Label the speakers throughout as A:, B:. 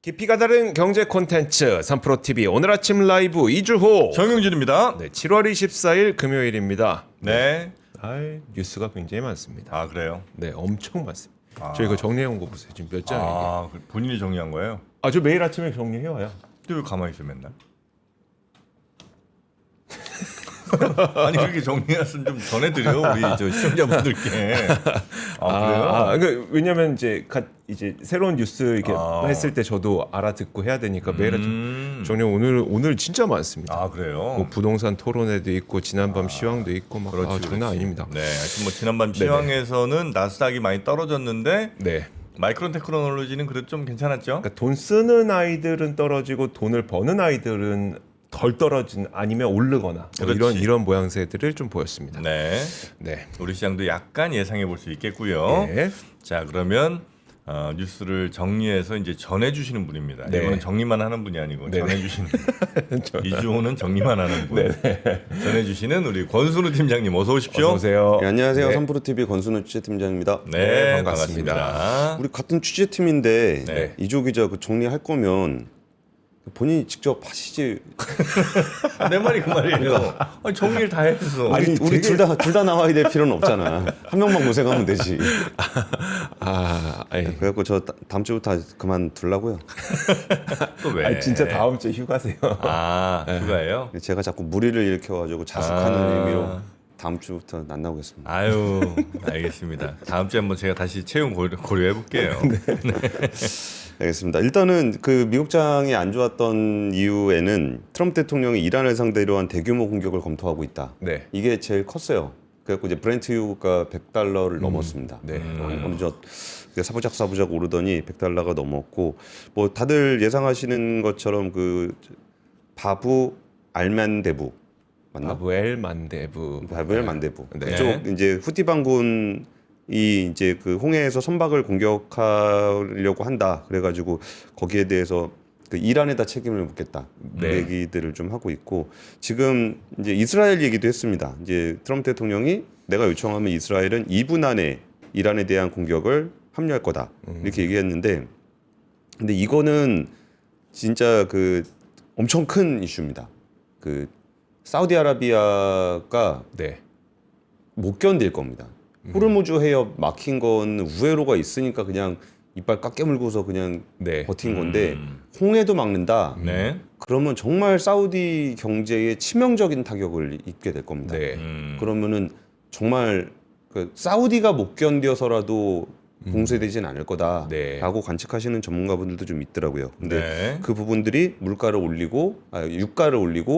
A: 깊이가 다른 경제 콘텐츠 3프로TV 오늘 아침 라이브 이주호
B: 정영진입니다.
A: 네, 7월 24일 금요일입니다.
B: 네.
A: 뉴스가 굉장히 많습니다.
B: 아 그래요?
A: 네, 엄청 많습니다. 저 이거 정리해온 거 보세요. 지금 몇 장이에요?
B: 아 본인이 정리한 거예요?
A: 저 매일 아침에 정리해와요.
B: 또 왜 가만히 있어 맨날? 아니 그렇게 정리했으면 좀 전해드려 우리 저 시청자분들께. 그래요?
A: 왜냐면 이제 새로운 뉴스 이렇게 했을 때 저도 알아듣고 해야 되니까 매일 아침 정리 오늘 진짜 많습니다.
B: 아 그래요?
A: 뭐 부동산 토론회도 있고 지난밤 시황도 있고 막 장난 아닙니다.
B: 네, 하여튼 뭐 지난밤 시황에서는 나스닥이 많이 떨어졌는데
A: 네.
B: 마이크론 테크놀로지는 그래도 좀 괜찮았죠?
A: 그러니까 돈 쓰는 아이들은 떨어지고 돈을 버는 아이들은 덜 떨어진 아니면 오르거나 뭐
B: 그렇지.
A: 이런 모양새들을 좀 보였습니다.
B: 네,
A: 네.
B: 우리 시장도 약간 예상해 볼 수 있겠고요.
A: 네.
B: 자 그러면 뉴스를 정리해서 이제 전해주시는 분입니다.
A: 네.
B: 이분은 정리만 하는 분이 아니고
A: 네네.
B: 전해주시는 이주호는 정리만 하는 분. 전해주시는 우리 권순우 팀장님 어서 오십시오.
A: 어서 오세요.
C: 네, 안녕하세요.
A: 네.
C: 3프로TV 권순우 취재팀장입니다.
B: 네,
A: 반갑습니다.
B: 반갑습니다.
C: 우리 같은 취재팀인데
B: 네.
C: 이조 기자 그 정리할 거면 본인이 직접 하시지.
B: 내 말이 그 말이에요. 아니, 정리를 다 했어.
C: 우리 둘 다 나와야 될 필요는 없잖아. 한 명만 고생하면 되지. 그래갖고 저 다음 주부터 그만두려고요.
B: 또 왜?
A: 진짜 다음 주에 휴가세요.
B: 휴가예요?
C: 제가 자꾸 무리를 일으켜가지고 자숙하는 의미로 다음 주부터 안 나오겠습니다.
B: 아유, 알겠습니다. 다음 주에 한번 제가 다시 채용 고려해 볼게요.
C: 알겠습니다. 일단은 그 미국장이 안 좋았던 이유에는 트럼프 대통령이 이란을 상대로 한 대규모 공격을 검토하고 있다.
A: 네.
C: 이게 제일 컸어요. 그래갖고 이제 브렌트유가 $100를 넘었습니다.
A: 네.
C: 어느 사부작 오르더니 $100가 넘었고, 뭐 다들 예상하시는 것처럼 그 바부 알만데부 맞나?
A: 바부엘 만데부.
C: 바부엘 만데부.
A: 네.
C: 그쪽 이제 후티 반군이 이제 그 홍해에서 선박을 공격하려고 한다. 그래가지고 거기에 대해서 그 이란에다 책임을 묻겠다.
A: 네.
C: 얘기들을 좀 하고 있고, 지금 이제 이스라엘 얘기도 했습니다. 이제 트럼프 대통령이 내가 요청하면 이스라엘은 2분 안에 이란에 대한 공격을 합류할 거다. 이렇게 얘기했는데, 근데 이거는 진짜 그 엄청 큰 이슈입니다. 그 사우디아라비아가
A: 네.
C: 못 견딜 겁니다. 호르무즈 해협 막힌 건 우회로가 있으니까 그냥 이빨 깎여물고서 그냥
A: 네.
C: 버틴 건데, 홍해도 막는다.
B: 네.
C: 그러면 정말 사우디 경제에 치명적인 타격을 입게 될 겁니다.
A: 네.
C: 그러면은 정말 그 사우디가 못 견뎌서라도 봉쇄되진 않을 거다라고
A: 네.
C: 관측하시는 전문가분들도 좀 있더라고요. 근데
B: 네.
C: 그 부분들이 유가를 올리고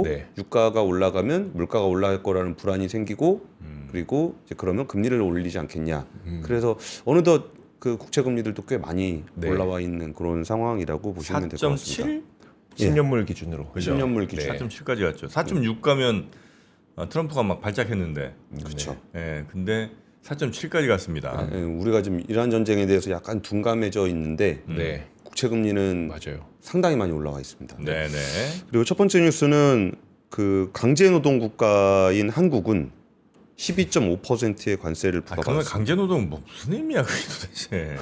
A: 네.
C: 유가가 올라가면 물가가 올라갈 거라는 불안이 생기고, 그리고 이제 그러면 금리를 올리지 않겠냐. 그래서 어느덧 그 국채 금리들도 꽤 많이
A: 네.
C: 올라와 있는 그런 상황이라고 보시면 될 것 같습니다.
B: 4.7?
A: 10년물 기준으로.
B: 그죠?
C: 10년물 기준.
A: 네.
B: 4.7까지 갔죠. 4.6 가면 트럼프가 막 발작했는데.
C: 그렇죠.
B: 예, 근데 4.7까지 갔습니다.
C: 예, 우리가 지금 이란 전쟁에 대해서 약간 둔감해져 있는데
A: 네.
C: 국채 금리는
A: 맞아요.
C: 상당히 많이 올라와 있습니다.
B: 네, 네.
C: 그리고 첫 번째 뉴스는 그 강제 노동 국가인 한국은 12.5%의 관세를
B: 그러면
C: 부과받았습니다.
B: 강제노동 뭐 무슨 의미야 그게 도대체?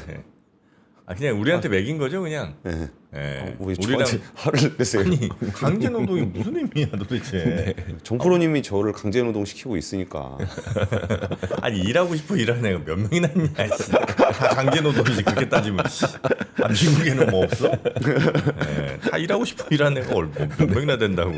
B: 그냥 우리한테 매긴 거죠 그냥.
C: 예.
B: 예.
C: 왜
B: 우리랑
C: 저한테 화를 내세요?
B: 아니 강제노동이 무슨 의미야 도대체?
C: 정프로님이 저를 강제 노동 시키고 있으니까.
B: 아니 일하고 싶어 일하는 애가 몇 명이나 있냐? 씨. 다 강제노동이지 그렇게 따지면. 씨. 미국에는 뭐 없어? 예. 다 일하고 싶어 일하는 애가 몇 명이나 된다고.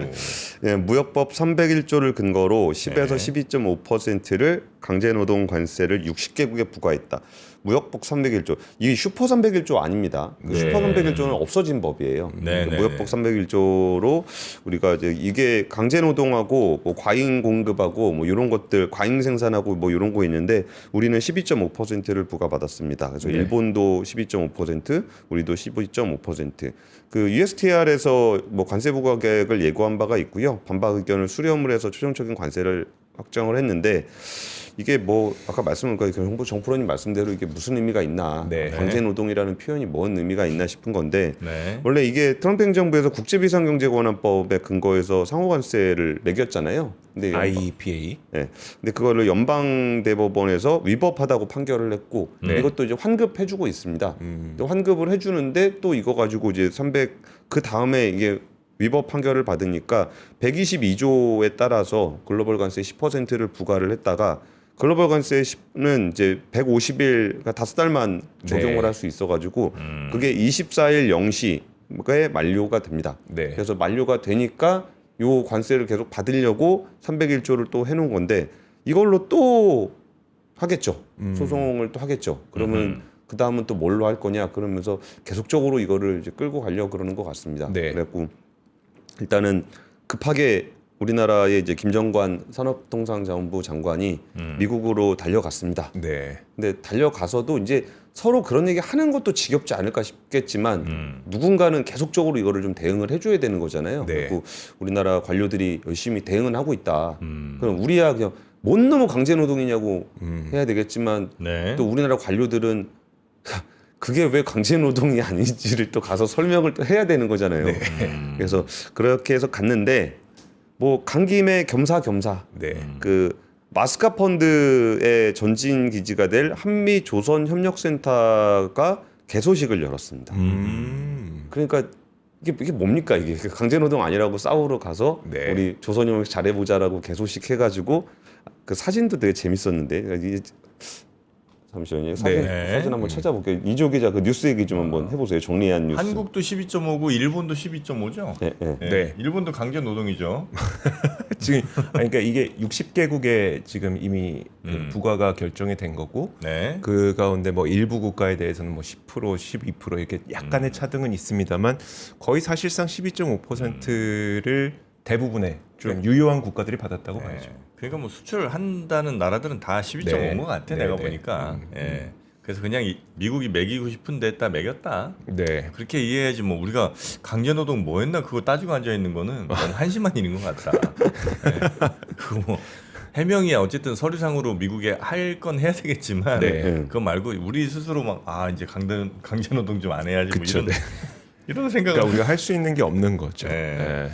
C: 예, 무역법 301조를 근거로 10에서 12.5%를 강제노동 관세를 60개국에 부과했다. 무역법 301조. 이 슈퍼 301조 아닙니다. 그
B: 네.
C: 슈퍼 301조는 없어진 법이에요.
B: 네, 네,
C: 무역법 301조로 우리가 이제 이게 강제노동하고 뭐 과잉 공급하고 뭐 이런 것들, 과잉 생산하고 뭐 이런 거 있는데 우리는 12.5%를 부과받았습니다. 그래서
A: 네.
C: 일본도 12.5%, 우리도 12.5%. 그 USTR에서 뭐 관세 부과 계획을 예고한 바가 있고요. 반박 의견을 수렴을 해서 최종적인 관세를 확정을 했는데 이게 뭐 아까 정프로님 말씀대로 이게 무슨 의미가 있나
A: 네.
C: 강제노동이라는 표현이 뭔 의미가 있나 싶은 건데
B: 네.
C: 원래 이게 트럼프 행정부에서 국제비상경제권한법에 근거해서 상호관세를 매겼잖아요. 근데
A: IPA.
C: 네. 근데 그거를 연방대법원에서 위법하다고 판결을 했고 이것도 이제 환급해주고 있습니다. 또 환급을 해주는데 또 이거 가지고 이제 그 다음에 이게 위법 판결을 받으니까 122조에 따라서 글로벌 관세 10%를 부과를 했다가 글로벌 관세는 이제 150일, 그러니까 5달만 적용을
A: 네.
C: 할 수 있어가지고 그게 24일 0시에 만료가 됩니다.
A: 네.
C: 그래서 만료가 되니까 요 관세를 계속 받으려고 301조를 또 해놓은 건데 이걸로 또 하겠죠. 소송을 또 하겠죠. 그러면 그 다음은 또 뭘로 할 거냐 그러면서 계속적으로 이거를 이제 끌고 가려고 그러는 것 같습니다.
A: 네.
C: 그래갖고 일단은 급하게 우리나라의 이제 김정관 산업통상자원부 장관이 미국으로 달려갔습니다.
A: 네.
C: 근데 달려가서도 이제 서로 그런 얘기 하는 것도 지겹지 않을까 싶겠지만 누군가는 계속적으로 이거를 좀 대응을 해줘야 되는 거잖아요.
A: 네.
C: 그리고 우리나라 관료들이 열심히 대응은 하고 있다. 그럼 우리야 그냥 뭔 놈의 강제노동이냐고 해야 되겠지만
B: 네.
C: 또 우리나라 관료들은 그게 왜 강제노동이 아닌지를 또 가서 설명을 또 해야 되는 거잖아요. 그래서 그렇게 해서 갔는데 뭐 간 김에 겸사겸사
A: 네.
C: 그 마스카 펀드의 전진 기지가 될 한미 조선 협력센터가 개소식을 열었습니다. 그러니까 이게 뭡니까 이게 강제노동 아니라고 싸우러 가서
A: 네.
C: 우리 조선협력 잘해보자라고 개소식 해가지고 그 사진도 되게 재밌었는데 이게 잠시만요. 사진 한번 찾아볼게요. 이조 기자 그 뉴스 얘기 좀 한번 해보세요. 정리한 뉴스.
B: 한국도 12.5고 일본도 12.5죠.
C: 네, 네.
A: 네.
B: 일본도 강제 노동이죠.
A: 지금 그러니까 이게 60개국에 지금 이미 그 부과가 결정이 된 거고
B: 네.
A: 그 가운데 뭐 일부 국가에 대해서는 뭐 10%, 12% 이렇게 약간의 차등은 있습니다만 거의 사실상 12.5%를 대부분의 좀 유효한 국가들이 받았다고 봐야죠.
B: 그러니까 뭐 수출한다는 나라들은 다 12.5인
A: 네.
B: 것 같아.
A: 네,
B: 내가
A: 네.
B: 보니까. 예. 그래서 그냥 미국이 매기고 싶은데 딱 매겼다.
A: 네.
B: 그렇게 이해해야지 뭐 우리가 강제노동 뭐 했나 그거 따지고 앉아 있는 거는 너무 한심한 일인 것 같다. 예. 그거 뭐 해명이야 어쨌든 서류상으로 미국에 할 건 해야 되겠지만
A: 네.
B: 그거 말고 우리 스스로 막 이제 강제노동 좀 안 해야지
A: 그쵸,
B: 뭐 이런 생각을
A: 그러니까 우리가 할 수 있는 게 없는 거죠.
B: 네.
A: 네.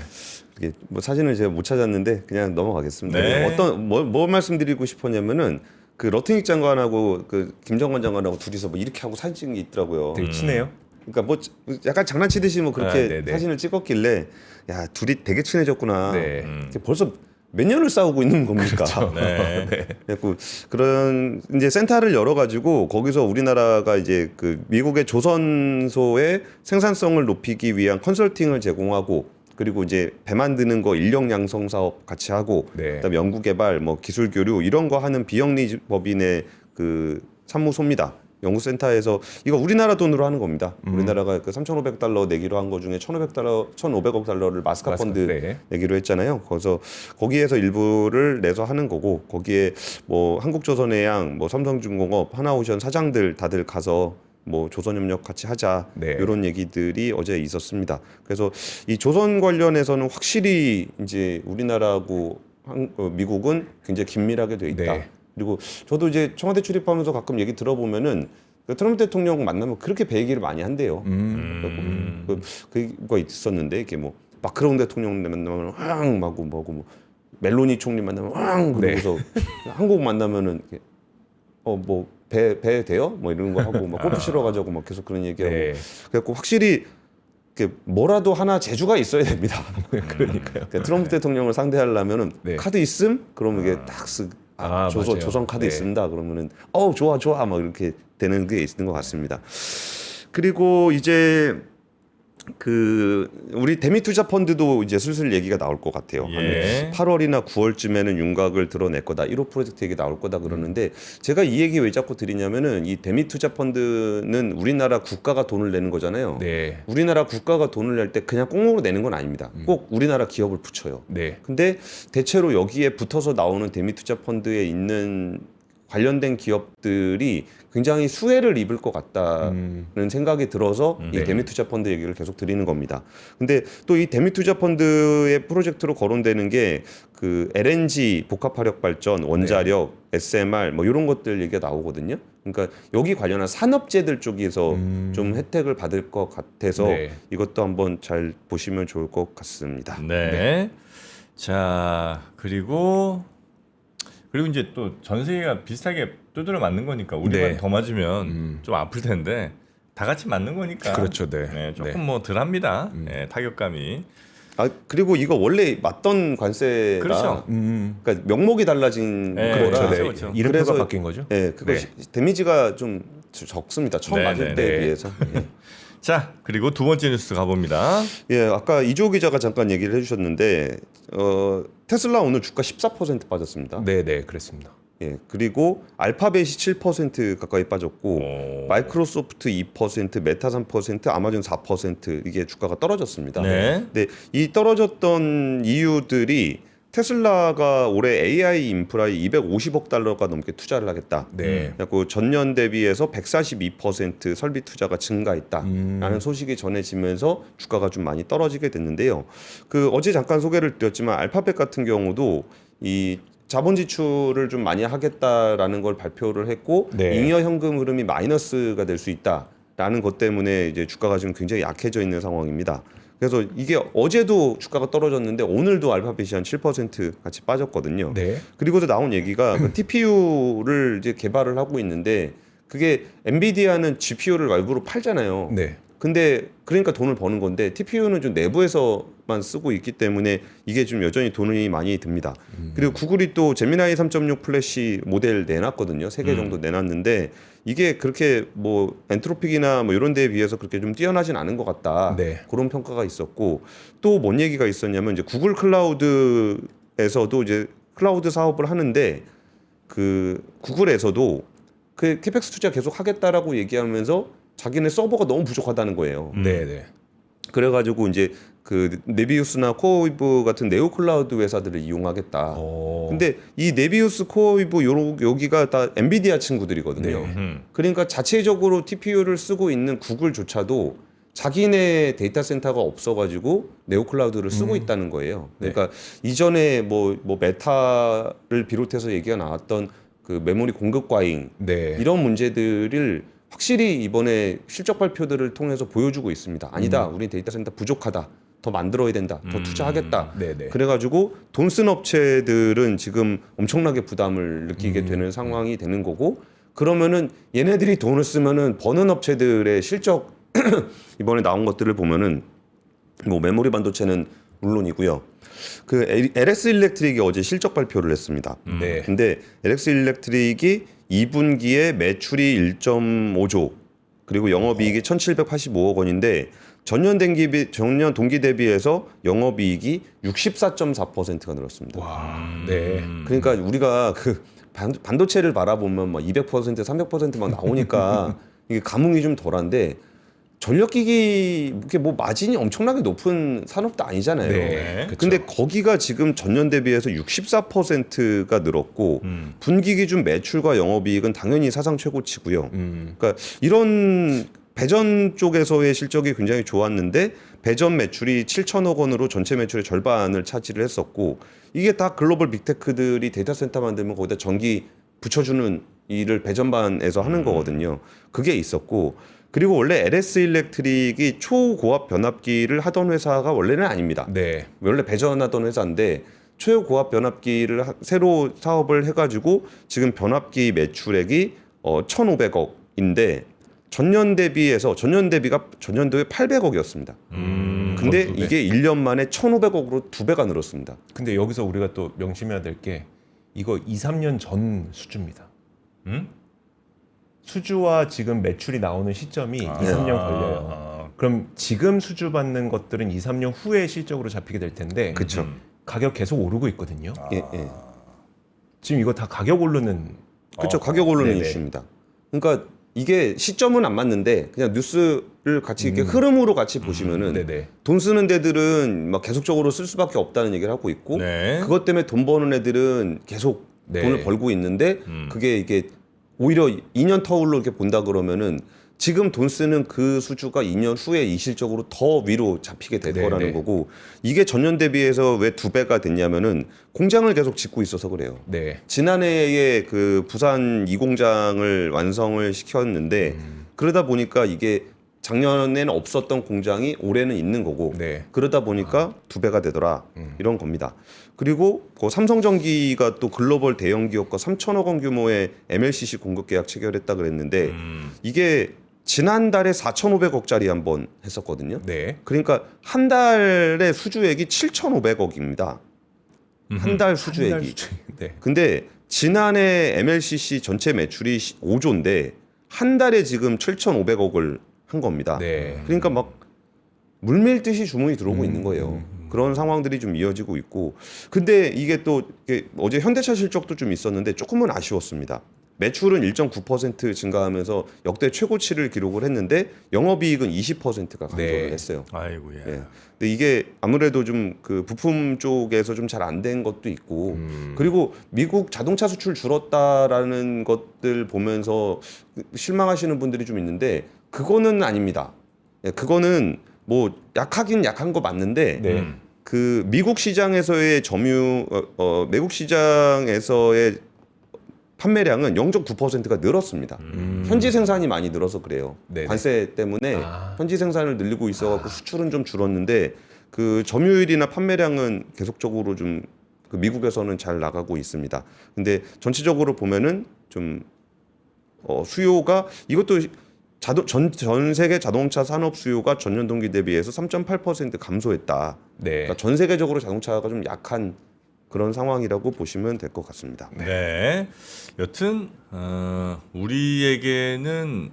C: 이게 뭐 사진을 제가 못 찾았는데 그냥 넘어가겠습니다.
B: 네.
C: 어떤 뭐 말씀드리고 싶었냐면은 그 러트닉 장관하고 그 김정관 장관하고 둘이서 뭐 이렇게 하고 사진 찍은 게 있더라고요.
A: 되게 친해요.
C: 그러니까 뭐 약간 장난치듯이 뭐 그렇게
A: 네네.
C: 사진을 찍었길래 야 둘이 되게 친해졌구나.
A: 네.
C: 벌써 몇 년을 싸우고 있는 겁니까?
B: 네.
C: 그래갖고 그런 이제 센터를 열어가지고 거기서 우리나라가 이제 그 미국의 조선소의 생산성을 높이기 위한 컨설팅을 제공하고 그리고 이제 배 만드는 거 인력 양성 사업 같이 하고
A: 네.
C: 그다음에 연구 개발 뭐 기술 교류 이런 거 하는 비영리 법인의 그 사무소입니다. 연구센터에서 이거 우리나라 돈으로 하는 겁니다. 우리나라가 그 3,500달러 내기로 한 거 중에 1,500억 달러를 마스카 펀드
A: 네.
C: 내기로 했잖아요. 그래서 거기에서 일부를 내서 하는 거고 거기에 뭐 한국조선해양, 뭐 삼성중공업, 하나오션 사장들 다들 가서 뭐 조선협력 같이 하자
A: 네.
C: 이런 얘기들이 어제 있었습니다. 그래서 이 조선 관련해서는 확실히 이제 우리나라하고 미국은 굉장히 긴밀하게 돼 있다.
A: 네.
C: 그리고 저도 이제 청와대 출입하면서 가끔 얘기 들어보면은 그 트럼프 대통령 만나면 그렇게 배 얘기를 많이 한대요. 그거 있었는데 이렇게 뭐 마크롱 대통령 만나면 황 하고 뭐고 멜로니 총리 만나면 황 그러고서 한국 만나면은 뭐 배 돼요? 뭐 이런 거 하고 막 골프 치러 가자고 막 계속 그런 얘기하고
A: 네.
C: 그래갖고 확실히 뭐라도 하나 재주가 있어야 됩니다.
A: 그러니까요.
C: 트럼프 대통령을 상대하려면은
A: 네.
C: 카드 있음? 그러면 이게 딱
A: 맞아요.
C: 조선 카드
A: 네.
C: 있습니다. 그러면은 좋아 막 이렇게 되는 게 있는 것 같습니다. 그리고 이제 그 우리 대미투자 펀드도 이제 슬슬 얘기가 나올 것 같아요.
B: 예.
C: 한 8월이나 9월쯤에는 윤곽을 드러낼 거다. 1호 프로젝트 얘기 나올 거다 그러는데 제가 이 얘기 왜 자꾸 드리냐면은 이 대미투자 펀드는 우리나라 국가가 돈을 내는 거잖아요.
A: 네.
C: 우리나라 국가가 돈을 낼 때 그냥 꽁으로 내는 건 아닙니다. 꼭 우리나라 기업을 붙여요.
A: 네.
C: 근데 대체로 여기에 붙어서 나오는 대미투자 펀드에 있는 관련된 기업들이 굉장히 수혜를 입을 것 같다는 생각이 들어서 이
A: 네.
C: 대미 투자 펀드 얘기를 계속 드리는 겁니다. 근데 또 이 대미 투자 펀드의 프로젝트로 거론되는 게 그 LNG 복합화력 발전, 원자력, SMR 뭐 이런 것들 얘기가 나오거든요. 그러니까 여기 관련한 산업재들 쪽에서 좀 혜택을 받을 것 같아서
A: 네.
C: 이것도 한번 잘 보시면 좋을 것 같습니다.
B: 네. 자, 그리고 이제 또 전 세계가 비슷하게 두드려 맞는 거니까 우리만
A: 네.
B: 더 맞으면 좀 아플 텐데 다 같이 맞는 거니까.
A: 그렇죠, 네.
B: 네, 조금
A: 네.
B: 뭐 덜합니다. 네, 타격감이.
C: 아 그리고 이거 원래 맞던 관세라
B: 그렇죠.
C: 그러니까 명목이 달라진
B: 네,
C: 거라
A: 그렇죠, 네.
B: 그렇죠.
A: 이름표가
C: 그래서-
A: 바뀐 거죠.
C: 예, 그거
A: 네.
C: 데미지가 좀 적습니다. 처음
B: 네,
C: 맞을
B: 네,
C: 때에
A: 네.
C: 비해서. 예.
B: 자, 그리고 두 번째 뉴스 가봅니다.
C: 예, 아까 이주호 기자가 잠깐 얘기를 해주셨는데 테슬라 오늘 주가 14% 빠졌습니다.
A: 네, 네, 그랬습니다.
C: 예, 그리고 알파벳이 7% 가까이 빠졌고
B: 오.
C: 마이크로소프트 2%, 메타 3%, 아마존 4% 이게 주가가 떨어졌습니다.
B: 네.
C: 근데 이 떨어졌던 이유들이 테슬라가 올해 AI 인프라에 250억 달러가 넘게 투자를 하겠다.
A: 네.
C: 그리고 전년 대비해서 142% 설비 투자가 증가했다라는 소식이 전해지면서 주가가 좀 많이 떨어지게 됐는데요. 그 어제 잠깐 소개를 드렸지만 알파벳 같은 경우도 이 자본 지출을 좀 많이 하겠다라는 걸 발표를 했고
A: 네.
C: 잉여 현금 흐름이 마이너스가 될 수 있다라는 것 때문에 이제 주가가 지금 굉장히 약해져 있는 상황입니다. 그래서 이게 어제도 주가가 떨어졌는데 오늘도 알파벳이 한 7% 같이 빠졌거든요.
A: 네.
C: 그리고도 나온 얘기가 그 TPU를 이제 개발을 하고 있는데 그게 엔비디아는 GPU를 외부로 팔잖아요.
A: 네.
C: 근데 그러니까 돈을 버는 건데 TPU는 좀 내부에서만 쓰고 있기 때문에 이게 좀 여전히 돈이 많이 듭니다. 그리고 구글이 또 제미나이 3.6 플래시 모델 내놨거든요. 3개 정도 내놨는데 이게 그렇게 뭐 엔트로픽이나 뭐 이런 데에 비해서 그렇게 좀 뛰어나진 않은 것 같다.
A: 네.
C: 그런 평가가 있었고 또 뭔 얘기가 있었냐면 이제 구글 클라우드에서도 이제 클라우드 사업을 하는데 그 구글에서도 그 캐펙스 투자 계속 하겠다라고 얘기하면서 자기네 서버가 너무 부족하다는 거예요.
A: 네, 네.
C: 그래가지고 이제 그 네비우스나 코어위브 같은 네오 클라우드 회사들을 이용하겠다. 근데 이 네비우스, 코어위브 여기가 다 엔비디아 친구들이거든요.
A: 네.
C: 그러니까 자체적으로 TPU를 쓰고 있는 구글조차도 자기네 데이터 센터가 없어가지고 네오 클라우드를 쓰고 있다는 거예요. 그러니까 이전에 뭐 메타를 비롯해서 얘기가 나왔던 그 메모리 공급 과잉
A: 네.
C: 이런 문제들을 확실히 이번에 실적 발표들을 통해서 보여주고 있습니다. 아니다, 우리 데이터 센터 부족하다, 더 만들어야 된다, 더 투자하겠다.
A: 네, 네.
C: 그래가지고 돈 쓴 업체들은 지금 엄청나게 부담을 느끼게 되는 상황이 되는 거고, 그러면은 얘네들이 돈을 쓰면은 버는 업체들의 실적 이번에 나온 것들을 보면은 뭐 메모리 반도체는 물론이고요. 그 LS 일렉트릭이 어제 실적 발표를 했습니다.
A: 네.
C: 근데 LS 일렉트릭이 2분기에 매출이 1.5조 그리고 영업이익이 1,785억 원인데 전년 동기 대비해서 영업이익이 64.4%가 늘었습니다.
A: 와. 네.
C: 그러니까 우리가 그 반도체를 바라보면 막 200%, 300%막 나오니까 이게 감흥이 좀 덜한데 전력기기 이게 뭐 마진이 엄청나게 높은 산업도 아니잖아요.
A: 네. 그쵸.
C: 근데 거기가 지금 전년 대비해서 64%가 늘었고 분기 기준 매출과 영업이익은 당연히 사상 최고치고요. 그러니까 이런 배전 쪽에서의 실적이 굉장히 좋았는데 배전 매출이 7천억 원으로 전체 매출의 절반을 차지를 했었고 이게 다 글로벌 빅테크들이 데이터 센터 만들면 거기다 전기 붙여주는 일을 배전반에서 하는 거거든요. 그게 있었고 그리고 원래 LS 일렉트릭이 초고압 변압기를 하던 회사가 원래는 아닙니다.
A: 네.
C: 원래 배전하던 회사인데 최고압 변압기를 새로 사업을 해가지고 지금 변압기 매출액이 1,500억인데 전년 대비가 전년도에 800억이었습니다. 근데
A: 그것도, 네.
C: 이게 1년 만에 1,500억으로 2배가 늘었습니다.
A: 근데 여기서 우리가 또 명심해야 될 게 이거 2, 3년 전 수주입니다. 수주와 지금 매출이 나오는 시점이 2, 3년 걸려요. 그럼 지금 수주 받는 것들은 2, 3년 후에 실적으로 잡히게 될 텐데
C: 그렇죠.
A: 가격 계속 오르고 있거든요.
C: 예, 예.
A: 지금 이거 다 가격 오르는
C: 그렇죠. 가격 오르는
A: 네네.
C: 이슈입니다. 그러니까 이게 시점은 안 맞는데 그냥 뉴스를 같이 이렇게 흐름으로 같이 보시면은
A: 네네.
C: 돈 쓰는 데들은 막 계속적으로 쓸 수밖에 없다는 얘기를 하고 있고
B: 네.
C: 그것 때문에 돈 버는 애들은 계속
A: 네.
C: 돈을 벌고 있는데 그게 이게 오히려 2년 터울로 이렇게 본다 그러면은 지금 돈 쓰는 그 수주가 2년 후에 이실적으로 더 위로 잡히게 될
A: 네,
C: 거라는
A: 네.
C: 거고 이게 전년 대비해서 왜 2배가 됐냐면은 공장을 계속 짓고 있어서 그래요.
A: 네.
C: 지난해에 그 부산 2공장을 완성을 시켰는데 그러다 보니까 이게 작년에는 없었던 공장이 올해는 있는 거고
A: 네.
C: 그러다 보니까 2배가 되더라 이런 겁니다. 그리고 그 삼성전기가 또 글로벌 대형 기업과 3천억 원 규모의 MLCC 공급 계약 체결했다 그랬는데 이게 지난달에 4,500억짜리 한번 했었거든요.
A: 네.
C: 그러니까 한 달에 수주액이 7,500억입니다. 한 달 수주액이.
A: 네.
C: 근데 지난해 MLCC 전체 매출이 5조인데 한 달에 지금 7,500억을 한 겁니다.
A: 네.
C: 그러니까 막 물밀듯이 주문이 들어오고 있는 거예요. 그런 상황들이 좀 이어지고 있고 근데 이게 또 이게 어제 현대차 실적도 좀 있었는데 조금은 아쉬웠습니다. 매출은 1.9% 증가하면서 역대 최고치를 기록을 했는데 영업이익은 20%가 감소를
A: 네.
C: 했어요.
B: 아이고야.
C: 예. 근데 이게 아무래도 좀 그 부품 쪽에서 좀 잘 안 된 것도 있고 그리고 미국 자동차 수출 줄었다라는 것들 보면서 실망하시는 분들이 좀 있는데 그거는 아닙니다. 예, 그거는 뭐 약하긴 약한 거 맞는데
A: 네.
C: 그 미국 시장에서의 점유 외국 시장에서의 판매량은 0.9%가 늘었습니다. 현지 생산이 많이 늘어서 그래요.
A: 네네.
C: 관세 때문에
A: 아.
C: 현지 생산을 늘리고 있어갖고 수출은 좀 줄었는데 그 점유율이나 판매량은 계속적으로 좀 그 미국에서는 잘 나가고 있습니다. 근데 전체적으로 보면은 좀 수요가 이것도 전 세계 자동차 산업 수요가 전년 동기 대비해서 3.8% 감소했다.
A: 네.
C: 그러니까 전 세계적으로 자동차가 좀 약한 그런 상황이라고 보시면 될 것 같습니다.
B: 네. 여튼 우리에게는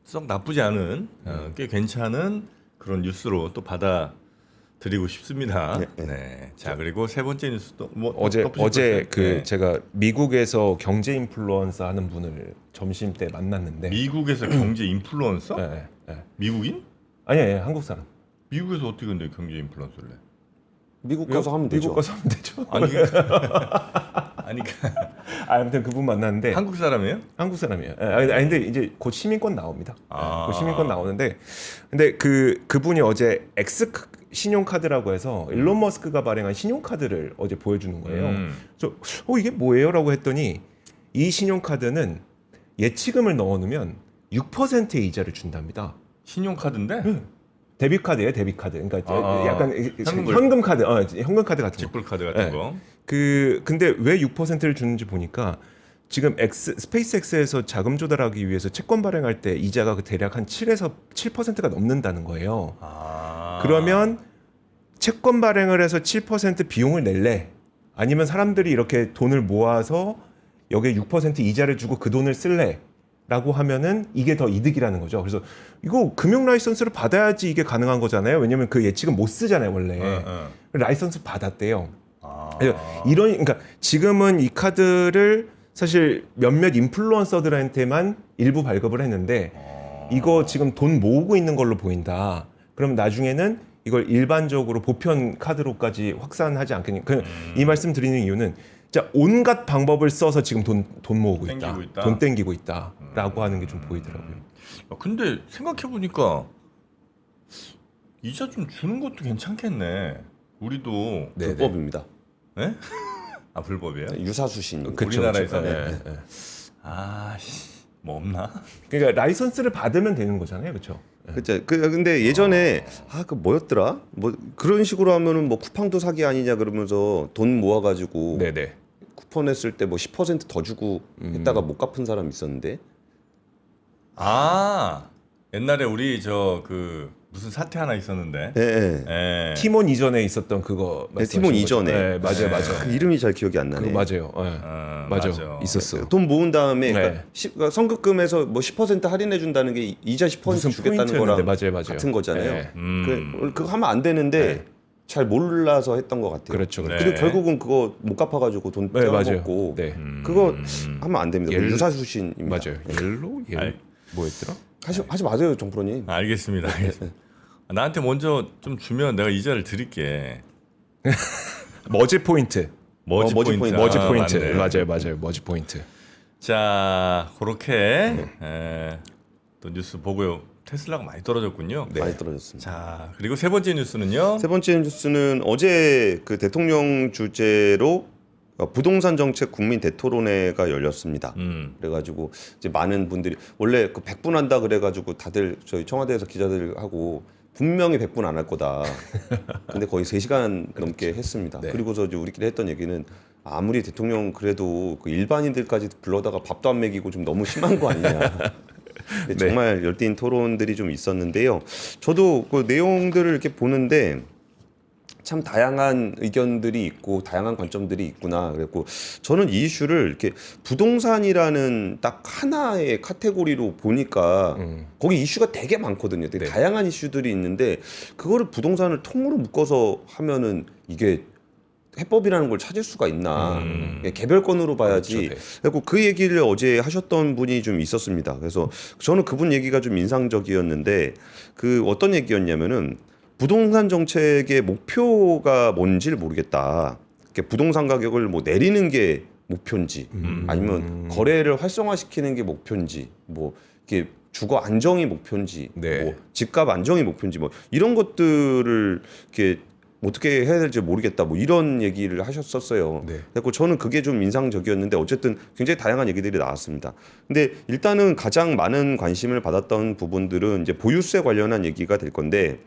B: 썩 나쁘지 않은 꽤 괜찮은 그런 뉴스로 또 받아드리고 싶습니다.
C: 네.
B: 네. 자 그리고 세 번째 뉴스도 뭐
A: 어제
B: 덧붙일 거
A: 어제
B: 있어요?
A: 그
B: 네.
A: 제가 미국에서 경제 인플루언서 하는 분을 점심 때 만났는데
B: 미국에서 경제 인플루언서?
A: 네, 네.
B: 미국인?
A: 아니 한국 사람.
B: 미국에서 어떻게 근데 경제 인플루언서를 해?
C: 미국 가서 하면 되죠.
A: 미국 가서 하면 되죠.
B: 아니
A: 아무튼 그분 만났는데
B: 한국 사람이에요?
A: 한국 사람이에요. 아니 근데 이제 곧 시민권 나옵니다.
B: 아.
A: 곧 시민권 나오는데 근데 그분이 어제 신용카드라고 해서 일론 머스크가 발행한 신용카드를 어제 보여주는 거예요. 그래서 이게 뭐예요라고 했더니 이 신용카드는 예치금을 넣어놓으면 6%의 이자를 준답니다.
B: 신용카드인데?
A: 데뷔카드예요, 데뷔카드. 그러니까 약간
B: 현금을.
A: 현금 카드, 현금 카드 같은 거.
B: 직불 카드 같은
A: 네.
B: 거.
A: 근데 왜 6%를 주는지 보니까 지금 스페이스X에서 자금 조달하기 위해서 채권 발행할 때 이자가 대략 한 7에서 7%가 넘는다는 거예요. 그러면 채권 발행을 해서 7% 비용을 낼래? 아니면 사람들이 이렇게 돈을 모아서 여기에 6% 이자를 주고 그 돈을 쓸래? 라고 하면은 이게 더 이득이라는 거죠. 그래서 이거 금융 라이선스를 받아야지 이게 가능한 거잖아요. 왜냐면 그 예치금 못 쓰잖아요, 원래. 라이선스 받았대요. 그러니까 지금은 이 카드를 사실 몇몇 인플루언서들한테만 일부 발급을 했는데 이거 지금 돈 모으고 있는 걸로 보인다. 그럼 나중에는 이걸 일반적으로 보편 카드로까지 확산하지 않겠니? 이 말씀 드리는 이유는 자 온갖 방법을 써서 지금 돈 모으고 있다.
B: 땡기고 있다.
A: 돈 땡기고 있다라고 하는 게 좀 보이더라고요.
B: 근데 생각해 보니까 이자 좀 주는 것도 괜찮겠네. 우리도
A: 네네.
C: 불법입니다.
B: 네? 아 불법이에요?
C: 유사수신.
A: 그쵸,
B: 우리나라에서는.
A: 그쵸. 예, 예.
B: 뭐 없나?
A: 그러니까 라이선스를 받으면 되는 거잖아요, 그렇죠?
C: 그렇죠. 근데 예전에 그 뭐였더라? 뭐 그런 식으로 하면은 뭐 쿠팡도 사기 아니냐 그러면서 돈 모아가지고
A: 네네.
C: 쿠폰 했을 때 뭐 10% 더 주고 했다가 못 갚은 사람 있었는데.
B: 옛날에 우리 무슨 사태 하나 있었는데.
C: 예. 예.
B: 예.
A: 티몬 이전에 있었던 그거
C: 네, 티몬
A: 말씀하시는
C: 이전에.
A: 거죠? 네, 맞아요, 맞아요.
C: 그 이름이 잘 기억이 안 나네.
A: 그거 맞아요. 예. 맞아. 있었어요.
C: 돈 모은 다음에
A: 네.
C: 그러니까 그러니까 선급금에서 뭐 10% 할인해 준다는 게 이자 10%
A: 무슨
C: 주겠다는 거랑
A: 포인트였는데, 맞아요.
C: 같은 거잖아요.
A: 네.
C: 그거 하면 안 되는데 잘 몰라서 했던 것 같아요.
A: 그렇죠.
B: 네.
C: 그리고 결국은 그거 못 갚아가지고 돈
A: 네, 맞아요.
C: 떼어먹고
A: 네.
C: 그거 하면 안 됩니다. 유사수신입니다.
A: 맞아요. 옐로 뭐였더라?
C: 하지 마세요, 정프로님.
B: 알겠습니다. 나한테 먼저 좀 주면 내가 이자를 드릴게.
A: 머제 포인트.
B: 머지
C: 머지
B: 포인트.
C: 포인트.
A: 머지
B: 아,
A: 포인트.
B: 맞네.
A: 맞아요. 머지 포인트.
B: 자, 그렇게 또 뉴스 보고요. 테슬라가 많이 떨어졌군요.
C: 많이 떨어졌습니다.
B: 자, 그리고 세 번째 뉴스는요.
C: 세 번째 뉴스는 어제 그 대통령 주재로 부동산 정책 국민 대토론회가 열렸습니다. 그래가지고 이제 많은 분들이 원래 그 100분 한다 그래가지고 다들 저희 청와대에서 기자들하고 분명히 100분 안 할 거다. 근데 거의 3시간 넘게 했습니다.
A: 네.
C: 그리고서 이제 우리끼리 했던 얘기는 아무리 대통령 그래도 그 일반인들까지 불러다가 밥도 안 먹이고 좀 너무 심한 거 아니냐.
A: 네.
C: 정말 열띤 토론들이 좀 있었는데요. 저도 그 내용들을 이렇게 보는데 참 다양한 의견들이 있고 다양한 관점들이 있구나. 그랬고 저는 이 이슈를 이렇게 부동산이라는 딱 하나의 카테고리로 보니까 거기 이슈가 되게 많거든요. 되게
A: 네.
C: 다양한 이슈들이 있는데 그거를 부동산을 통으로 묶어서 하면은 이게 해법이라는 걸 찾을 수가 있나. 개별 건으로 봐야지.
A: 그렇죠, 네.
C: 그리고 그 얘기를 어제 하셨던 분이 좀 있었습니다. 그래서 저는 그분 얘기가 좀 인상적이었는데 그 어떤 얘기였냐면은 부동산 정책의 목표가 뭔지를 모르겠다. 이렇게 부동산 가격을 뭐 내리는 게 목표인지 아니면 거래를 활성화시키는 게 목표인지 뭐 이렇게 주거 안정이 목표인지
A: 네.
C: 뭐 집값 안정이 목표인지 뭐 이런 것들을 이렇게 어떻게 해야 될지 모르겠다 뭐 이런 얘기를 하셨었어요.
A: 네.
C: 그래서 저는 그게 좀 인상적이었는데 어쨌든 굉장히 다양한 얘기들이 나왔습니다. 근데 일단은 가장 많은 관심을 받았던 부분들은 이제 보유세 관련한 얘기가 될 건데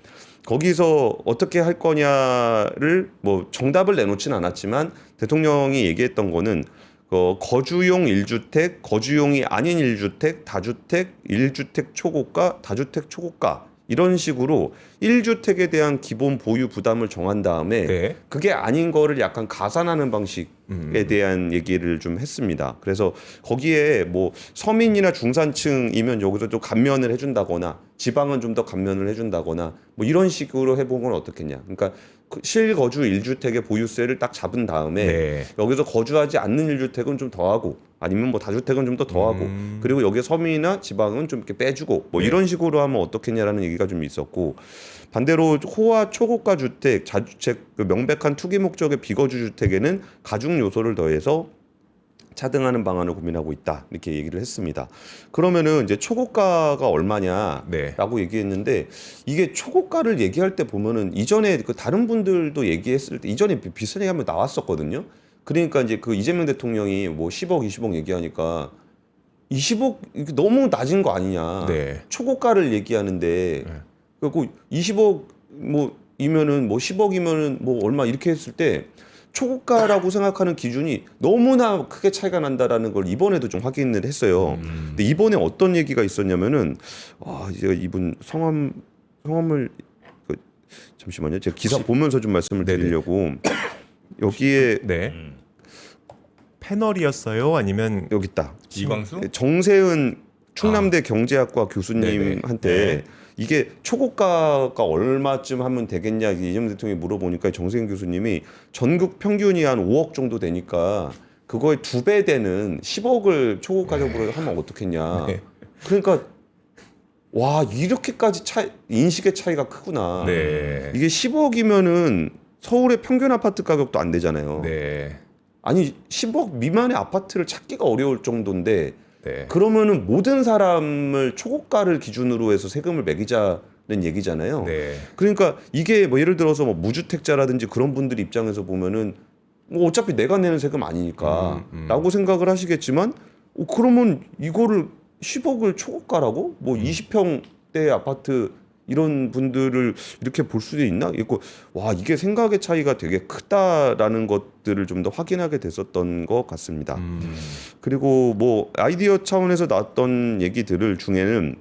C: 거기서 어떻게 할 거냐를 뭐 정답을 내놓지는 않았지만 대통령이 얘기했던 거는 거주용 1주택, 거주용이 아닌 1주택, 다주택, 1주택 초고가, 다주택 초고가 이런 식으로 1주택에 대한 기본 보유 부담을 정한 다음에
A: 네.
C: 그게 아닌 거를 약간 가산하는 방식에 대한 얘기를 좀 했습니다. 그래서 거기에 뭐 서민이나 중산층이면 여기서 좀 감면을 해준다거나 지방은 좀 더 감면을 해준다거나 뭐 이런 식으로 해보면 어떻겠냐. 그러니까 그 실거주 1주택의 보유세를 딱 잡은 다음에
A: 네.
C: 여기서 거주하지 않는 1주택은 좀 더하고 아니면 뭐 다주택은 좀 더 더하고 그리고 여기에 서민이나 지방은 좀 이렇게 빼주고 뭐
A: 네.
C: 이런 식으로 하면 어떻겠냐라는 얘기가 좀 있었고 반대로 호화 초고가 주택, 자주택 그 명백한 투기 목적의 비거주 주택에는 가중 요소를 더해서 차등하는 방안을 고민하고 있다 이렇게 얘기를 했습니다. 그러면은 이제 초고가가 얼마냐라고
A: 네.
C: 얘기했는데 이게 초고가를 얘기할 때 보면은 이전에 그 다른 분들도 얘기했을 때 이전에 비슷한 얘기 한번 나왔었거든요. 그러니까 이제 그 이재명 대통령이 뭐 10억, 20억 얘기하니까 20억 이게 너무 낮은 거 아니냐.
A: 네.
C: 초고가를 얘기하는데 그리고 20억 뭐 이면은 뭐 10억이면은 뭐 얼마 이렇게 했을 때 초고가라고 생각하는 기준이 너무나 크게 차이가 난다라는 걸 이번에도 좀 확인을 했어요. 근데 이번에 어떤 얘기가 있었냐면은 제가 이분 성함을 잠시만요. 제가 기사 보면서 좀 말씀을
A: 네네.
C: 드리려고 여기에
A: 네. 패널이었어요? 아니면
C: 여기 있다.
B: 이광수?
C: 정세은 충남대 경제학과 교수님한테
A: 네네.
C: 이게 초고가가 얼마쯤 하면 되겠냐 이재명 대통령이 물어보니까 정세은 교수님이 전국 평균이 한 5억 정도 되니까 그거의 2배 되는 10억을 초고가격으로 하면 어떻겠냐.
A: 네.
C: 그러니까 와 이렇게까지 인식의 차이가 크구나.
A: 네.
C: 이게 10억이면은 서울의 평균 아파트 가격도 안 되잖아요.
A: 네.
C: 아니 10억 미만의 아파트를 찾기가 어려울 정도인데
A: 네.
C: 그러면은 모든 사람을 초고가를 기준으로 해서 세금을 매기자는 얘기잖아요.
A: 네.
C: 그러니까 이게 뭐 예를 들어서 뭐 무주택자라든지 그런 분들 입장에서 보면은 뭐 어차피 내가 내는 세금 아니니까라고 생각을 하시겠지만 그러면 이거를 10억을 초고가라고 뭐 20평대 아파트 이런 분들을 이렇게 볼 수도 있나? 있고 와 이게 생각의 차이가 되게 크다라는 것들을 좀 더 확인하게 됐었던 것 같습니다. 그리고 뭐 아이디어 차원에서 나왔던 얘기들을 중에는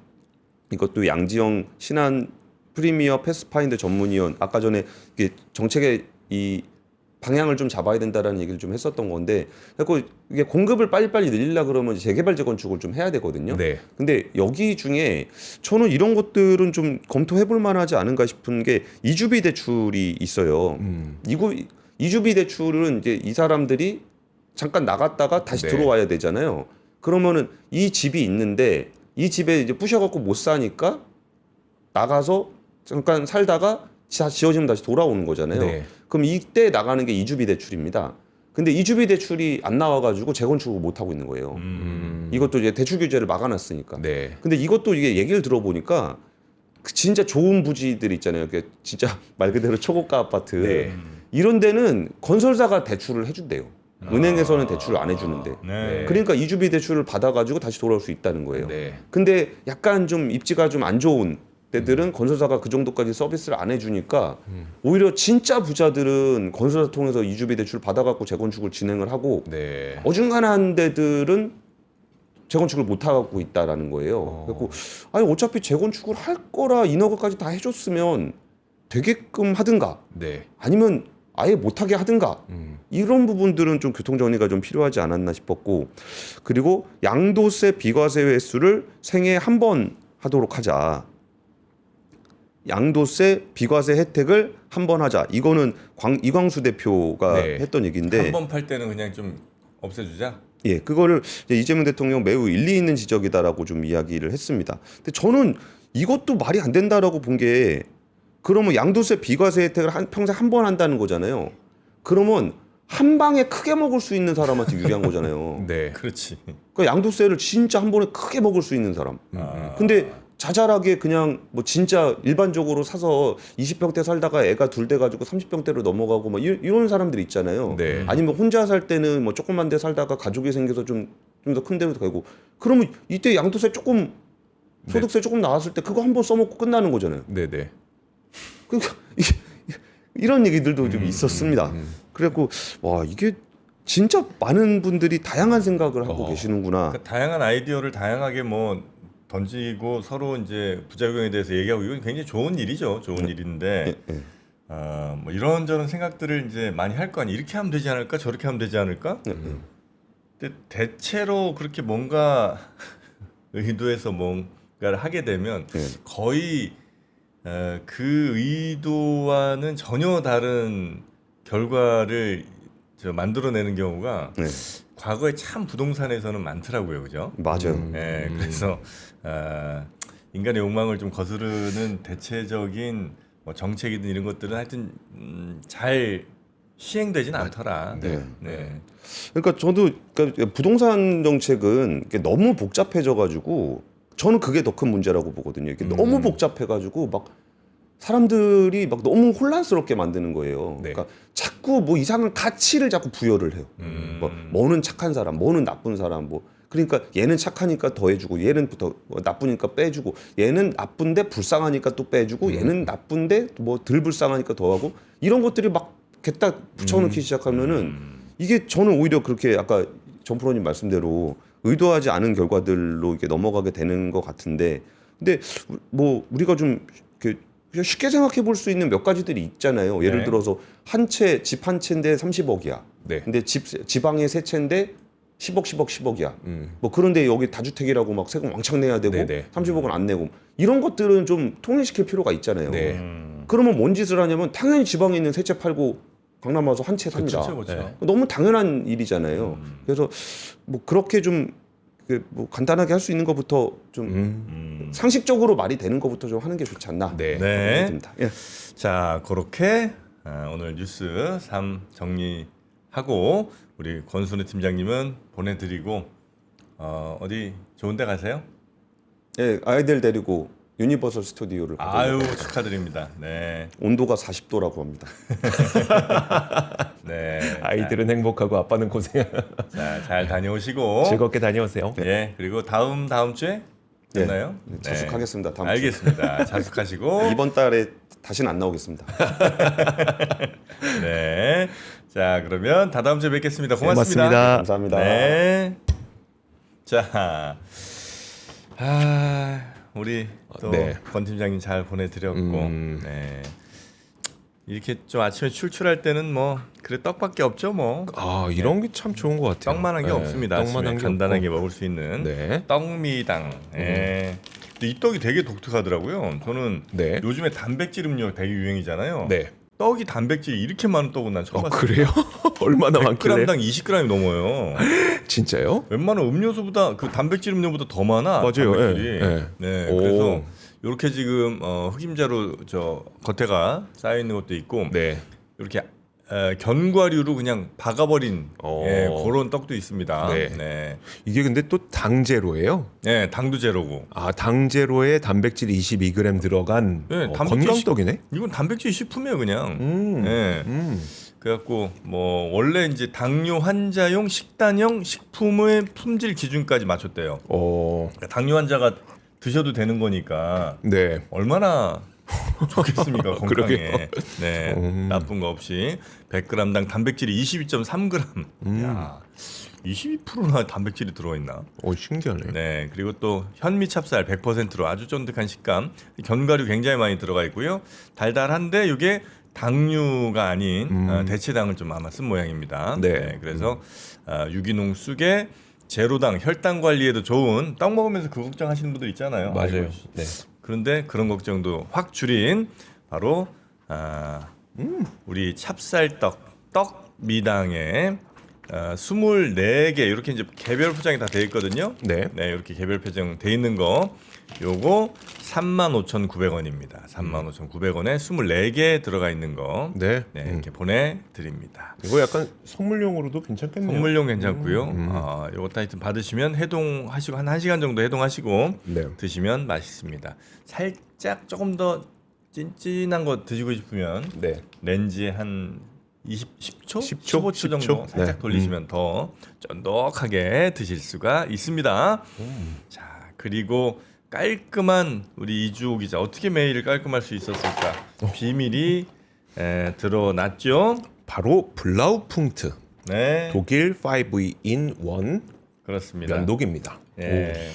C: 이것도 양지영 신한 프리미어 패스파인더 전문위원 아까 전에 이게 정책의 이 방향을 좀 잡아야 된다라는 얘기를 좀 했었던 건데, 그래서 이게 공급을 빨리빨리 늘리려 그러면 재개발 재건축을 좀 해야 되거든요.
A: 네.
C: 근데 여기 중에 저는 이런 것들은 좀 검토해볼 만하지 않은가 싶은 게 이주비 대출이 있어요. 이주비 대출은 이제 이 사람들이 잠깐 나갔다가 다시
A: 네.
C: 들어와야 되잖아요. 그러면은 이 집이 있는데 이 집에 이제 부셔갖고 못 사니까 나가서 잠깐 살다가 지어지면 다시 돌아오는 거잖아요.
A: 네.
C: 그럼 이때 나가는 게 이주비 대출입니다. 근데 이주비 대출이 안 나와가지고 재건축을 못 하고 있는 거예요. 이것도 이제 대출 규제를 막아놨으니까.
A: 네.
C: 근데 이것도 이게 얘기를 들어보니까 그 진짜 좋은 부지들 있잖아요. 그 진짜 말 그대로 초고가 아파트
A: 네.
C: 이런 데는 건설사가 대출을 해준대요. 은행에서는 대출을 안 해주는데.
B: 네.
C: 그러니까 이주비 대출을 받아가지고 다시 돌아올 수 있다는 거예요.
A: 네.
C: 근데 약간 좀 입지가 좀 안 좋은 데들은 건설사가 그 정도까지 서비스를 안 해주니까 오히려 진짜 부자들은 건설사 통해서 이주비 대출 받아갖고 재건축을 진행을 하고
A: 네.
C: 어중간한 데들은 재건축을 못 하고 있다라는 거예요. 그래서 아니 어차피 재건축을 할 거라 인허가까지 다 해줬으면 되게끔 하든가
A: 네.
C: 아니면 아예 못하게 하든가
A: 음.
C: 이런 부분들은 좀 교통 정리가 좀 필요하지 않았나 싶었고 그리고 양도세 비과세 횟수를 생애 한 번 하도록 하자. 양도세 비과세 혜택을 한 번 하자. 이거는 이광수 대표가
A: 네.
C: 했던 얘기인데
B: 한 번 팔 때는 그냥 좀 없애주자.
C: 예, 그거를 이제 이재명 대통령 매우 일리 있는 지적이다라고 좀 이야기를 했습니다. 근데 저는 이것도 말이 안 된다라고 본 게 그러면 양도세 비과세 혜택을 평생 한 번 한다는 거잖아요. 그러면 한 방에 크게 먹을 수 있는 사람한테 유리한 거잖아요.
A: 네.
B: 그렇지.
C: 그러니까 양도세를 진짜 한 번에 크게 먹을 수 있는 사람. 근데 자잘하게 그냥 뭐 진짜 일반적으로 사서 20평대 살다가 애가 둘 돼 가지고 30평대로 넘어가고 뭐 이런 사람들 있잖아요.
A: 네.
C: 아니면 혼자 살 때는 뭐 조그만 데 살다가 가족이 생겨서 좀 더 큰 데로 가고 그러면 이때 양도세 조금 소득세 조금 나왔을 때 그거 한 번 써먹고 끝나는 거잖아요.
A: 네. 네.
C: 그러니까 이런 얘기들도 좀 있었습니다. 그래갖고 와 이게 진짜 많은 분들이 다양한 생각을 하고 계시는구나.
B: 그러니까 다양한 아이디어를 다양하게 뭐 던지고 서로 이제 부작용에 대해서 얘기하고 이건 굉장히 좋은 일이죠. 좋은 일인데 뭐 이런저런 생각들을 이제 많이 할 거 아니에요. 이렇게 하면 되지 않을까? 저렇게 하면 되지 않을까? 근데 대체로 그렇게 뭔가 의도해서 뭔가를 하게 되면 거의 그 의도와는 전혀 다른 결과를 만들어내는 경우가
C: 네.
B: 과거에 참 부동산에서는 많더라고요, 그죠?
C: 맞아요.
B: 네, 그래서 인간의 욕망을 좀 거스르는 대체적인 뭐 정책이든 이런 것들은 하여튼 잘 시행되진 않더라.
C: 네.
B: 네.
C: 그러니까 저도 그러니까 부동산 정책은 이게 너무 복잡해져가지고 저는 그게 더 큰 문제라고 보거든요. 이게 너무 복잡해가지고 막 사람들이 막 너무 혼란스럽게 만드는 거예요.
A: 네.
C: 그러니까 자꾸 뭐 이상한 가치를 자꾸 부여를 해요. 뭐는 착한 사람, 뭐는 나쁜 사람, 뭐 그러니까 얘는 착하니까 더 해주고 얘는 더 나쁘니까 빼주고 얘는 나쁜데 불쌍하니까 또 빼주고 얘는 나쁜데 뭐 덜 불쌍하니까 더 하고 이런 것들이 막 겠다 붙여놓기 시작하면은 이게 저는 오히려 그렇게 아까 정프로님 말씀대로 의도하지 않은 결과들로 이렇게 넘어가게 되는 것 같은데 근데 뭐 우리가 좀 이렇게 쉽게 생각해 볼 수 있는 몇 가지들이 있잖아요. 예를
B: 네.
C: 들어서 집 한 채인데 30억이야.
A: 네.
C: 근데 지방에 세 채인데 10억이야. 뭐 그런데 여기 다주택이라고 막 세금 왕창 내야 되고
A: 네네.
C: 30억은 안 내고 이런 것들은 좀 통일시킬 필요가 있잖아요.
A: 네.
C: 그러면 뭔 짓을 하냐면 당연히 지방에 있는 세 채 팔고 강남 와서 한 채 삽니다.
B: 그렇죠.
C: 너무 당연한 일이잖아요. 그래서 뭐 그렇게 좀 뭐 간단하게 할 수 있는 것부터 좀 상식적으로 말이 되는 것부터 좀 하는 게 좋지 않나.
A: 네.
B: 네.
C: 듭니다. 예.
B: 자, 그렇게 오늘 뉴스 3 정리하고 우리 권순우 팀장님은 보내드리고 어디 좋은데 가세요?
C: 예, 아이들 데리고 유니버설 스튜디오를
B: 아유
C: 가보려고.
B: 축하드립니다. 네,
C: 온도가 40도라고 합니다.
B: 네.
A: 아이들은 행복하고 아빠는 고생.
B: 자, 잘 다녀오시고
A: 즐겁게 다녀오세요.
B: 예, 그리고 다음 주에 됐나요?
C: 네, 자숙하겠습니다. 다음 주.
B: 알겠습니다. 자숙하시고
C: 이번 달에 다시는 안 나오겠습니다.
B: 네. 자, 그러면 다다음 주에 뵙겠습니다. 고맙습니다.
A: 고맙습니다.
C: 감사합니다.
B: 네. 자, 우리 또
A: 네.
B: 권 팀장님 잘 보내드렸고, 네. 이렇게 좀 아침에 출출할 때는 뭐 그래 떡밖에 없죠 뭐.
A: 아 이런 게 참 좋은 것 같아요.
B: 떡만한 게
A: 네,
B: 없습니다.
A: 떡만한
B: 아침에
A: 게
B: 간단하게
A: 없고.
B: 먹을 수 있는
A: 네.
B: 떡미당. 예. 근데 이 떡이 되게 독특하더라고요. 저는
A: 네.
B: 요즘에 단백질 음료 되게 유행이잖아요.
A: 네.
B: 떡이 단백질이 이렇게 많은 떡은 난 처음 봤어요.
A: 그래요? 얼마나 많길래?
B: 100g당 20g이 넘어요.
A: 진짜요?
B: 웬만한 음료수보다 그 단백질 음료보다 더 많아.
A: 맞아요.
B: 단백질이.
A: 예,
B: 네.
A: 오.
B: 그래서 이렇게 지금 흑임자로 저 겉에가 쌓여 있는 것도 있고
A: 네.
B: 이렇게 견과류로 그냥 박아버린
A: 어.
B: 그런 떡도 있습니다.
A: 네.
B: 네.
A: 이게 근데 또 당제로예요.
B: 네, 당도 제로고.
A: 아, 당제로에 단백질 22g 들어간
B: 네, 단백질
A: 건강떡이네.
B: 이건 단백질 식품이에요, 그냥. 네. 그래갖고 뭐 원래 이제 당뇨 환자용 식단형 식품의 품질 기준까지 맞췄대요. 그러니까 당뇨 환자가 드셔도 되는 거니까
A: 네.
B: 얼마나 좋겠습니까 건강에.
A: 그러게요.
B: 네, 나쁜 거 없이 100g당 단백질이 22.3g. 야, 22%나 단백질이 들어있나?
A: 신기하네.
B: 네, 그리고 또 현미 찹쌀 100%로 아주 쫀득한 식감. 견과류 굉장히 많이 들어가 있고요. 달달한데 이게 당류가 아닌 대체당을 좀 아마 쓴 모양입니다.
A: 네.
B: 그래서 유기농 쑥에 제로당 혈당 관리에도 좋은 떡 먹으면서 그 걱정하시는 분들 있잖아요.
A: 맞아요.
B: 아이고,
A: 네. 그런데
B: 그런 걱정도 확 줄인 바로 우리 찹쌀떡 떡 미당에 24개 이렇게 이제 개별 포장이 다 돼 있거든요.
A: 네.
B: 네, 이렇게 개별 포장 돼 있는 거 요거 35,900원입니다. 35,900원에 24개 들어가 있는 거.
A: 네.
B: 네, 이렇게 보내 드립니다.
A: 이거 약간 선물용으로도 괜찮겠네요.
B: 선물용 괜찮고요. 요거 하여튼 받으시면 해동하시고 한 1시간 정도 해동하시고
A: 네.
B: 드시면 맛있습니다. 살짝 조금 더 찐찐한 거 드시고 싶으면
A: 네.
B: 렌즈에 한 10초?
A: 10초?
B: 15초 정도
A: 10초?
B: 살짝
A: 네.
B: 돌리시면 더 쫀득하게 드실 수가 있습니다. 자, 그리고 깔끔한 우리 이주호 기자 어떻게 매일 깔끔할 수 있었을까? 비밀이 드러났죠.
A: 바로 블라우풍트
B: 네,
A: 독일 5in1
B: 그렇습니다.
A: 면도기입니다.
B: 예.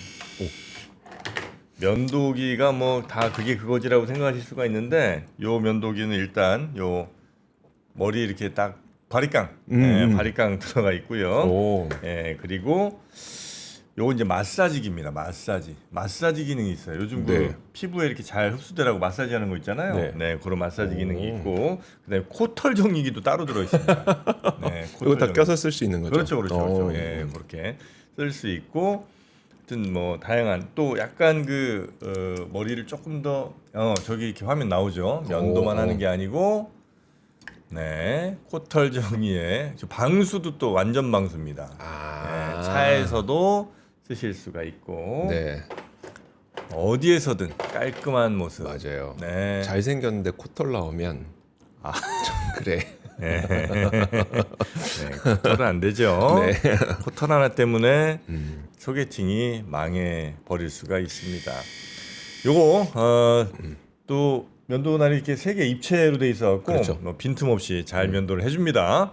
B: 면도기가 뭐 다 그게 그거지라고 생각하실 수가 있는데 요 면도기는 일단 요 머리 이렇게 딱 바리깡, 바리깡 들어가 있고요.
A: 오.
B: 예, 그리고 요거 이제 마사지기입니다. 마사지 기능이 있어요. 요즘 그
A: 네.
B: 피부에 이렇게 잘 흡수되라고 마사지 하는 거 있잖아요.
A: 네.
B: 네, 그런 마사지 기능이 있고 그다음에 코털 정리기도 따로 들어 있습니다. 네,
A: 이거 다
B: 정리.
A: 껴서 쓸 수 있는 거죠.
B: 그렇죠, 그렇죠. 예, 그렇게 쓸 수 있고, 하여튼 뭐 다양한 또 약간 그 머리를 조금 더 저기 이렇게 화면 나오죠. 면도만
A: 오.
B: 하는 게 아니고, 네, 코털 정리에 방수도 또 완전 방수입니다. 네, 차에서도 쓰실 수가 있고,
A: 네.
B: 어디에서든 깔끔한 모습.
A: 맞아요.
B: 네.
A: 잘생겼는데 코털 나오면 그래.
B: 네, 코털은 안 되죠.
A: 네.
B: 코털 하나 때문에 소개팅이 망해 버릴 수가 있습니다. 요거 또 면도날이 이렇게 3개 입체로 돼 있어갖고
A: 그렇죠.
B: 뭐 빈틈없이 잘 면도를 해줍니다.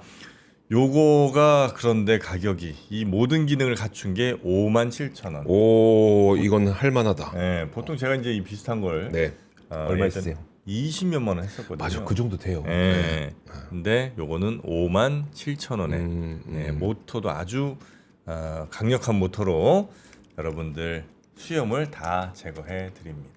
B: 요거가 그런데 가격이 이 모든 기능을 갖춘 게 57,000원.
A: 오, 이건 할만하다.
B: 네, 보통 제가 이제 이 비슷한 걸
A: 네. 얼마 있으세요?
B: 20몇만 원 했었거든요.
A: 맞아, 그 정도 돼요.
B: 네. 근데 요거는 57,000원에 네, 모터도 아주 강력한 모터로 여러분들 수염을 다 제거해 드립니다.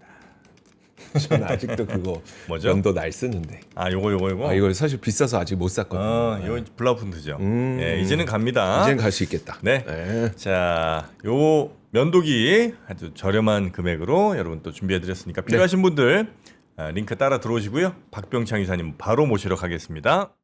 A: 저는 아직도 그거
B: 뭐죠?
A: 면도 날 쓰는데.
B: 아, 요거.
A: 이거 사실 비싸서 아직 못 샀거든요.
B: 이거 블라우푼트죠. 네, 이제는 갑니다.
A: 이제는 갈 수 있겠다.
B: 네. 자, 요 면도기 아주 저렴한 금액으로 여러분 또 준비해 드렸으니까 필요하신 분들 링크 따라 들어오시고요. 박병창 이사님 바로 모시러 가겠습니다.